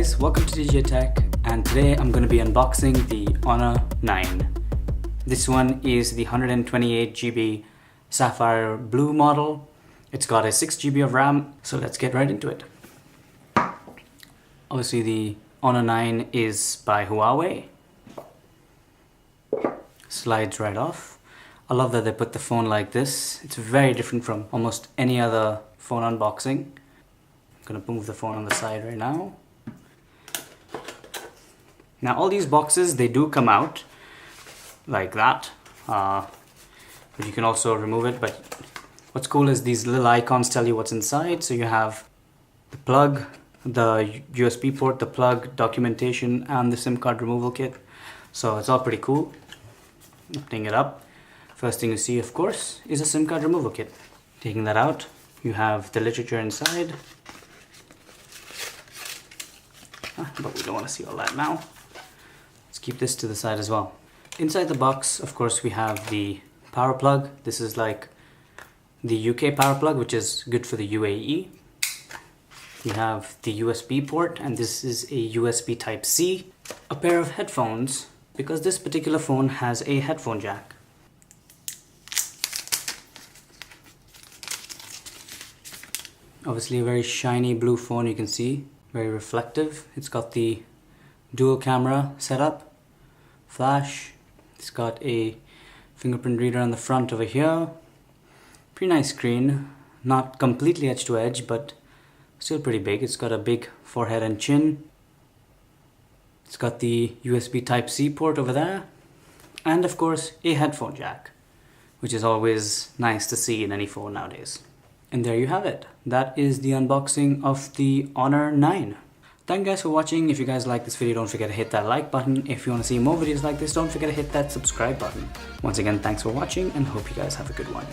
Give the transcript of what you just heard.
guys, welcome to DJ Tech, and today I'm going to be unboxing the Honor 9. This one is the 128GB Sapphire Blue model. It's got a 6GB of RAM, so let's get right into it. Obviously the Honor 9 is by Huawei. Slides right off. I love that they put the phone like this. It's very different from almost any other phone unboxing. I'm going to move the phone on the side right now. Now all these boxes, they do come out like that, but you can also remove it. But what's cool is these little icons tell you what's inside. So you have the plug, the USB port, the plug, documentation, and the SIM card removal kit. So it's all pretty cool. Opening it up, first thing you see, of course, is a SIM card removal kit. Taking that out, you have the literature inside. But we don't want to see all that now. Let's keep this to the side as well. Inside the box, of course, we have the power plug. This is like the UK power plug, which is good for the UAE. You have the USB port, and this is a USB Type-C. A pair of headphones, because this particular phone has a headphone jack. Obviously a very shiny blue phone, you can see. Very reflective. It's got the dual camera setup, flash. It's got a fingerprint reader on the front over here. Pretty nice screen. Not completely edge to edge, but still pretty big. It's got a big forehead and chin. It's got the USB Type-C port over there. And of course, a headphone jack, which is always nice to see in any phone nowadays. And there you have it. That is the unboxing of the Honor 9. Thank you guys for watching. If you guys like this video, don't forget to hit that like button. If you want to see more videos like this, don't forget to hit that subscribe button. Once again, thanks for watching and hope you guys have a good one.